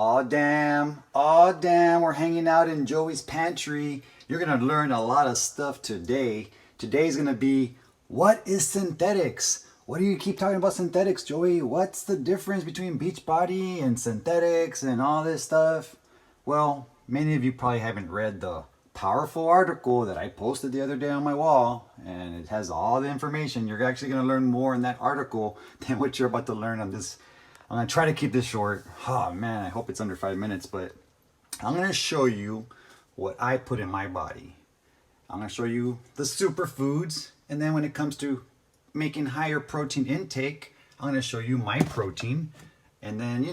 Aw, damn. Aw, damn. We're hanging out in Joey's pantry. You're going to learn a lot of stuff today. Today's going to be, what is synthetics? What do you keep talking about synthetics, Joey? What's the difference between Beachbody and synthetics and all this stuff? Well, many of you probably haven't read the powerful article that I posted the other day on my wall, and it has all the information. You're actually going to learn more in that article than what you're about to learn on this. I'm going to try to keep this short. Oh man, I hope it's under 5 minutes, but I'm going to show you what I put in my body. I'm going to show you the superfoods, and then when it comes to making higher protein intake, I'm going to show you my protein. And then,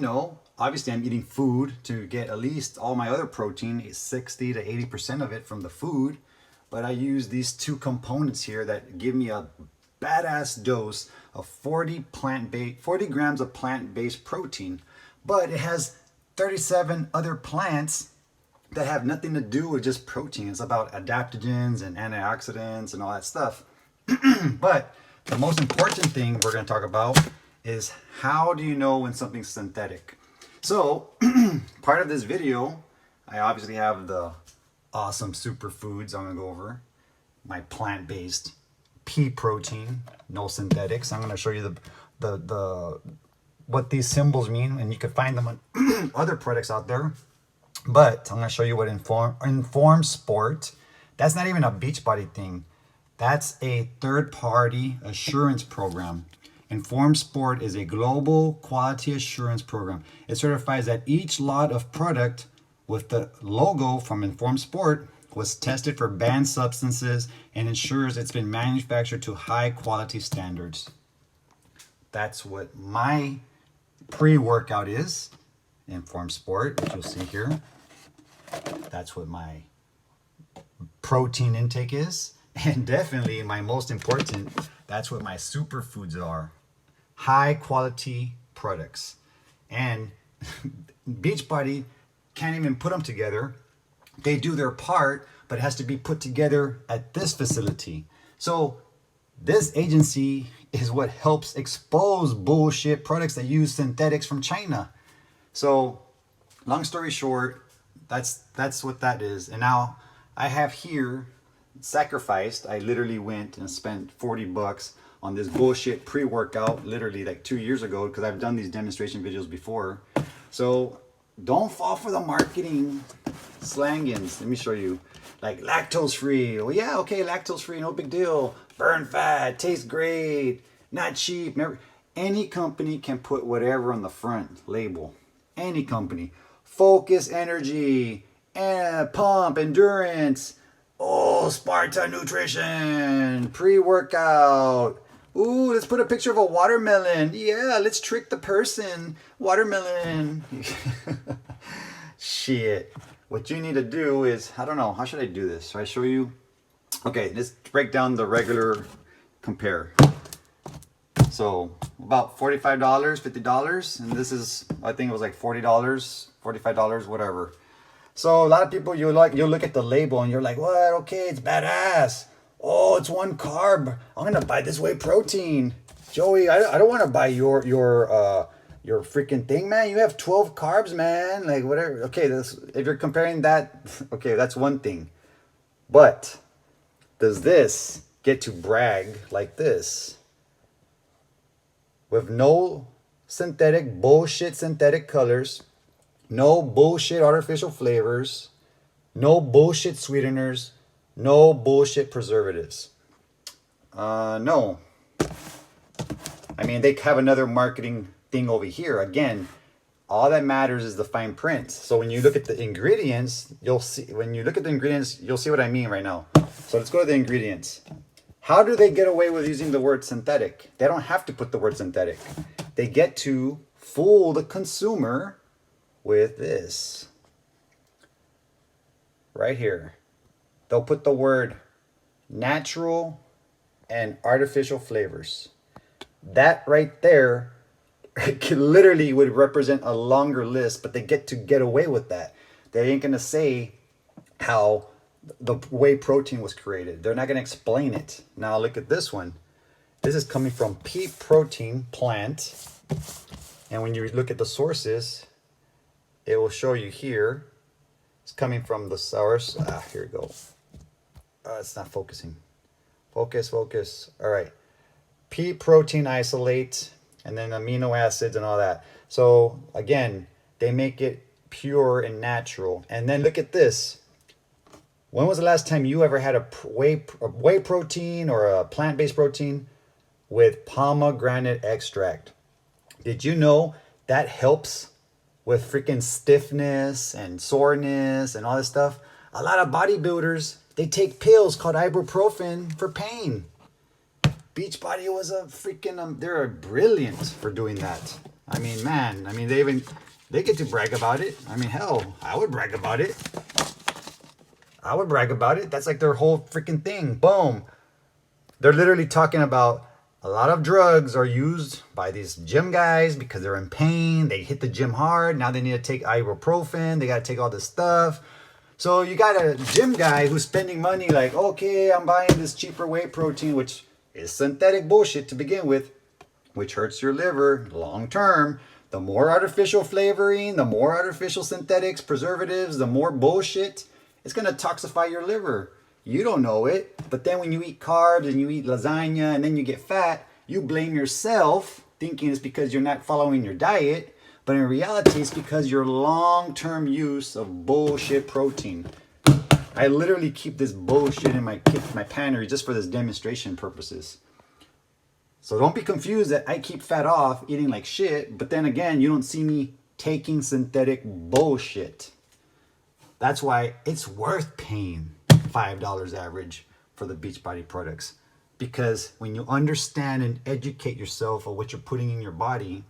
obviously I'm eating food to get at least all my other protein, 60 to 80% of it from the food. But I use these two components here that give me a badass dose of 40 grams of plant-based protein. But it has 37 other plants that have nothing to do with just protein. It's about adaptogens and antioxidants and all that stuff. But the most important thing we're going to talk about is, how do you know when something's synthetic? So part of this video, I obviously have the awesome superfoods I'm going to go over. My plant-based pea protein, no synthetics. I'm going to show you the what these symbols mean, and you can find them on other products out there. But I'm going to show you what Inform Sport. That's not even a Beachbody thing. That's a third-party assurance program. Inform Sport is a global quality assurance program. It certifies that each lot of product with the logo from Inform Sport was tested for banned substances and ensures it's been manufactured to high quality standards. That's what my pre-workout is, Inform Sport, which you'll see here. That's what my protein intake is. And definitely my most important, that's what my superfoods are. High quality products. And Beachbody can't even put them together. They do their part, but it has to be put together at this facility. So this agency is what helps expose bullshit products that use synthetics from China. So long story short, that's what that is. And now I have here sacrificed. I literally went and spent 40 bucks on this bullshit pre-workout literally like 2 years ago, because I've done these demonstration videos before. So don't fall for the marketing slangins. Let me show you. Like lactose free. Well, yeah, okay, lactose free, no big deal. Burn fat, tastes great, not cheap. Never. Any company can put whatever on the front label. Any company. Focus energy, pump, endurance. Oh, Sparta Nutrition, pre-workout. Ooh, let's put a picture of a watermelon. Yeah, let's trick the person. Watermelon. Shit. What you need to do is, I don't know, how should I do this? Should I show you? Okay, let's break down the regular compare. So about $45, $50. And this is, I think it was like $40, $45, whatever. So a lot of people, you'll look at the label and you're like, what? Okay, it's badass. Oh, it's one carb. I'm gonna buy this whey protein. Joey, I don't want to buy your freaking thing, man. You have 12 carbs, man. Like whatever. Okay, if you're comparing that, okay, that's one thing. But does this get to brag like this? With no synthetic bullshit synthetic colors, no bullshit artificial flavors, no bullshit sweeteners, no bullshit preservatives. No. I mean, they have another marketing thing over here. Again, all that matters is the fine print. So when you look at the ingredients, you'll see, you'll see what I mean right now. So let's go to the ingredients. How do they get away with using the word synthetic? They don't have to put the word synthetic. They get to fool the consumer with this right here. They'll put the word natural and artificial flavors. That right there literally would represent a longer list, but they get away with that. They ain't gonna say how the whey protein was created. They're not gonna explain it. Now look at this one. This is coming from pea protein plant. And when you look at the sources, it will show you here. It's coming from the source. Here we go. It's not focusing. Focus, focus. All right. Pea protein isolate, and then amino acids and all that. So again, they make it pure and natural. And then look at this. When was the last time you ever had a whey protein or a plant-based protein with pomegranate extract? Did you know that helps with freaking stiffness and soreness and all this stuff? A lot of bodybuilders, they take pills called ibuprofen for pain. Beachbody was a freaking, they're brilliant for doing that. I mean, man, I mean, they get to brag about it. I mean, hell, I would brag about it. I would brag about it. That's like their whole freaking thing. Boom. They're literally talking about a lot of drugs are used by these gym guys because they're in pain. They hit the gym hard. Now they need to take ibuprofen. They got to take all this stuff. So you got a gym guy who's spending money like, okay, I'm buying this cheaper whey protein, which is synthetic bullshit to begin with, which hurts your liver long term. The more artificial flavoring, the more artificial synthetics, preservatives, the more bullshit. It's going to toxify your liver. You don't know it, but then when you eat carbs and you eat lasagna and then you get fat, you blame yourself thinking it's because you're not following your diet, but in reality it's because your long-term use of bullshit protein. I literally keep this bullshit in my pantry just for this demonstration purposes. So don't be confused that I keep fat off eating like shit, but then again, you don't see me taking synthetic bullshit. That's why it's worth paying $5 average for the Beachbody products. Because when you understand and educate yourself on what you're putting in your body,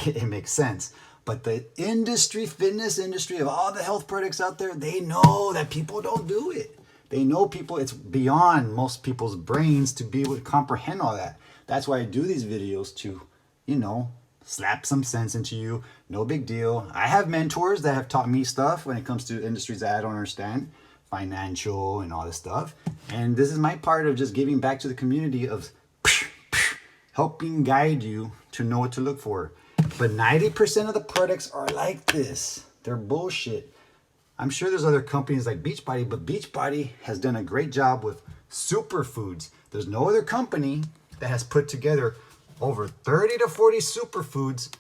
it makes sense. But the industry, fitness industry of all the health products out there, they know that people don't do it. They know people, it's beyond most people's brains to be able to comprehend all that. That's why I do these videos to, you know, slap some sense into you. No big deal. I have mentors that have taught me stuff when it comes to industries that I don't understand, financial and all this stuff. And this is my part of just giving back to the community of helping guide you to know what to look for. But 90% of the products are like this. They're bullshit. I'm sure there's other companies like Beachbody, but Beachbody has done a great job with superfoods. There's no other company that has put together over 30 to 40 superfoods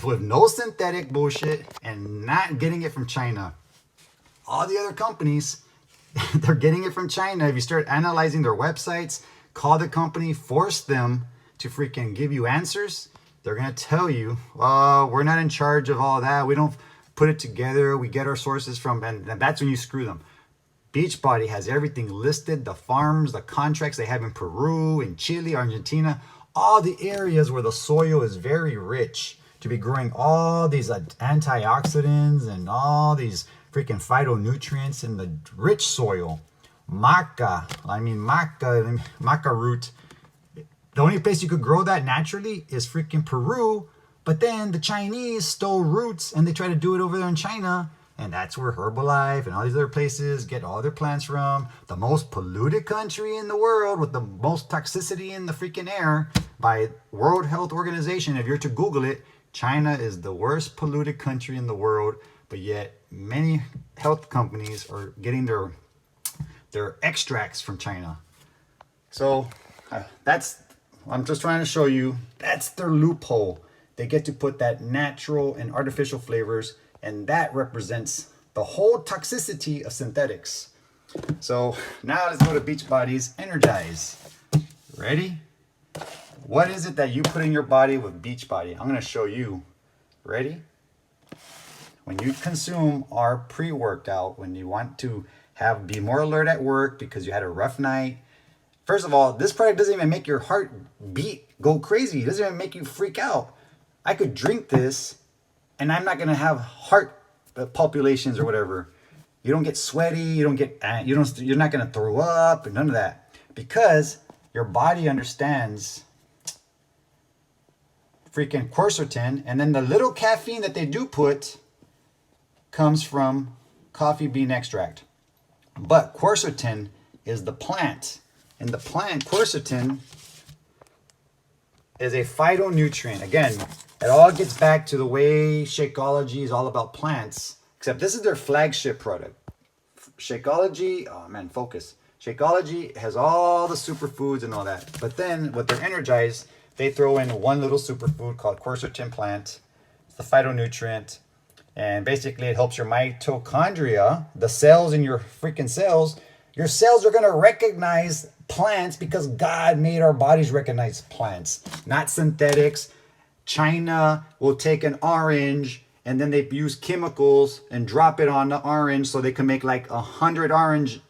with no synthetic bullshit and not getting it from China. All the other companies, they're getting it from China. If you start analyzing their websites, call the company, force them to freaking give you answers, they're going to tell you, we're not in charge of all that. We don't put it together. We get our sources from, and that's when you screw them. Beachbody has everything listed, the farms, the contracts they have in Peru, in Chile, Argentina, all the areas where the soil is very rich to be growing all these antioxidants and all these freaking phytonutrients in the rich soil. Maca root. The only place you could grow that naturally is freaking Peru. But then the Chinese stole roots and they try to do it over there in China. And that's where Herbalife and all these other places get all their plants from. The most polluted country in the world with the most toxicity in the freaking air by World Health Organization. If you're to Google it, China is the worst polluted country in the world. But yet many health companies are getting their extracts from China. So I'm just trying to show you, that's their loophole. They get to put that natural and artificial flavors, and that represents the whole toxicity of synthetics. So now let's go to Beachbody's Energize. Ready? What is it that you put in your body with Beachbody? I'm going to show you. Ready? When you consume our pre-workout, when you want to be more alert at work because you had a rough night. First of all, this product doesn't even make your heart go crazy. It doesn't even make you freak out. I could drink this and I'm not going to have heart palpitations or whatever. You don't get sweaty. You're not going to throw up and none of that because your body understands freaking quercetin. And then the little caffeine that they do put comes from coffee bean extract. But quercetin is the plant. And the plant quercetin is a phytonutrient. Again, it all gets back to the way Shakeology is all about plants, except this is their flagship product. Shakeology, oh man, focus. Shakeology has all the superfoods and all that. But then with their Energize, they throw in one little superfood called quercetin plant. It's the phytonutrient. And basically it helps your mitochondria, the cells in your freaking cells. Your cells are going to recognize plants because God made our bodies recognize plants, not synthetics. China will take an orange and then they use chemicals and drop it on the orange so they can make like 100 orange.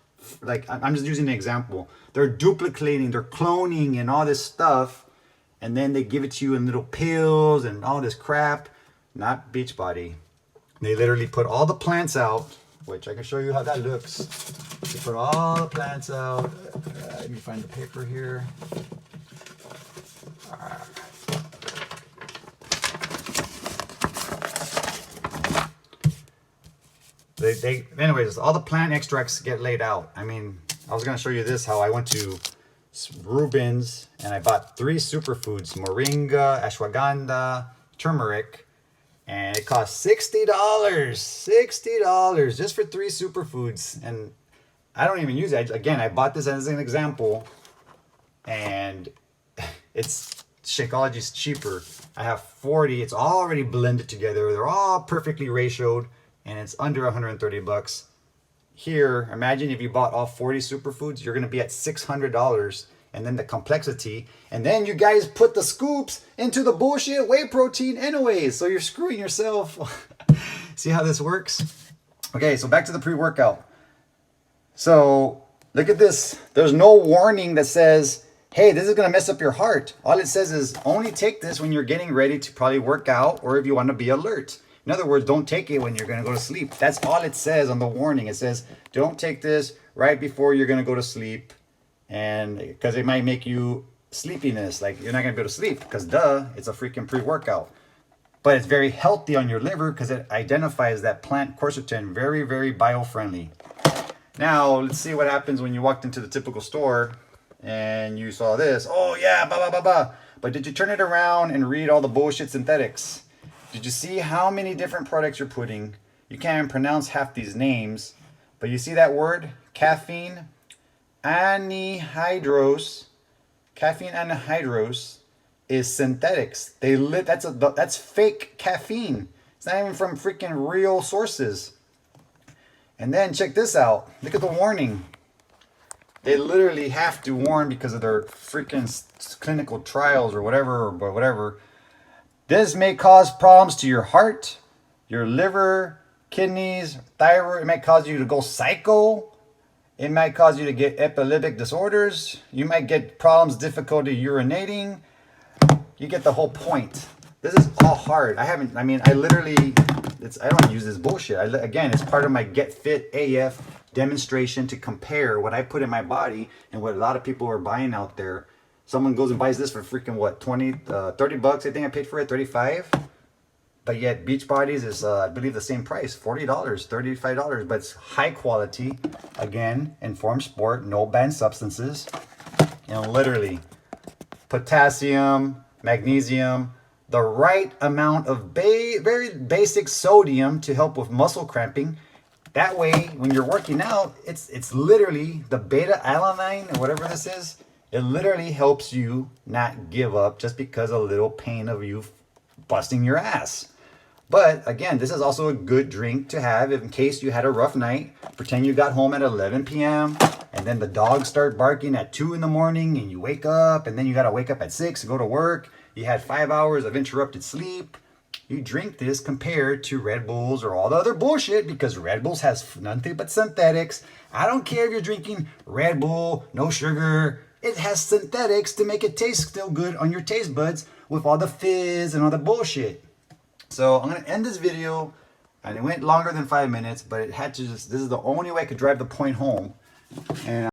Like, I'm just using an example. They're duplicating, they're cloning and all this stuff. And then they give it to you in little pills and all this crap. Not Beachbody. They literally put all the plants out, which I can show you how that looks. They put all the plants out. Let me find the paper here. Anyways, all the plant extracts get laid out. I mean, I was gonna show you this, how I went to Reuben's and I bought 3 superfoods: moringa, ashwagandha, turmeric. And it cost $60. $60 just for 3 superfoods. And I don't even use it. Again, I bought this as an example. And it's Shakeology's cheaper. I have 40. It's already blended together. They're all perfectly ratioed. And it's under 130 bucks. Here, imagine if you bought all 40 superfoods, you're going to be at $600. And then the complexity, and then you guys put the scoops into the bullshit whey protein anyways, so you're screwing yourself. See how this works? Okay, so back to the pre-workout. So look at this. There's no warning that says, hey, this is gonna mess up your heart. All it says is only take this when you're getting ready to probably work out or if you want to be alert. In other words, don't take it when you're gonna go to sleep. That's all it says on the warning. It says don't take this right before you're gonna go to sleep. And because it might make you sleepiness, like you're not gonna be able to sleep because duh, it's a freaking pre-workout. But it's very healthy on your liver because it identifies that plant quercetin, very, very bio-friendly. Now let's see what happens when you walked into the typical store and you saw this. Oh yeah, blah blah blah blah. But did you turn it around and read all the bullshit synthetics? Did you see how many different products you're putting? You can't even pronounce half these names, but you see that word, caffeine anhydrous. Caffeine anhydrous is synthetics. That's fake caffeine. It's not even from freaking real sources. And then check this out. Look at the warning. They literally have to warn because of their freaking clinical trials or whatever. This may cause problems to your heart, your liver, kidneys, thyroid. It might cause you to go psycho. It might cause you to get epileptic disorders. You might get problems, difficulty urinating. You get the whole point. This is all hard. I don't use this bullshit. Again, it's part of my Get Fit AF demonstration to compare what I put in my body and what a lot of people are buying out there. Someone goes and buys this for freaking what, 20, 30 bucks. I think I paid for it, 35. But yet Beachbody's is, I believe, the same price, $40, $35. But it's high quality. Again, informed sport, no banned substances. You know, literally, potassium, magnesium, the right amount of very basic sodium to help with muscle cramping. That way, when you're working out, it's literally the beta-alanine or whatever this is. It literally helps you not give up just because a little pain of you busting your ass. But again, this is also a good drink to have in case you had a rough night. Pretend you got home at 11 p.m. and then the dogs start barking at 2 in the morning and you wake up and then you got to wake up at 6 to go to work. You had 5 hours of interrupted sleep. You drink this compared to Red Bulls or all the other bullshit because Red Bulls has nothing but synthetics. I don't care if you're drinking Red Bull, no sugar. It has synthetics to make it taste still good on your taste buds with all the fizz and all the bullshit. So I'm going to end this video, and it went longer than 5 minutes, but it had to this is the only way I could drive the point home. And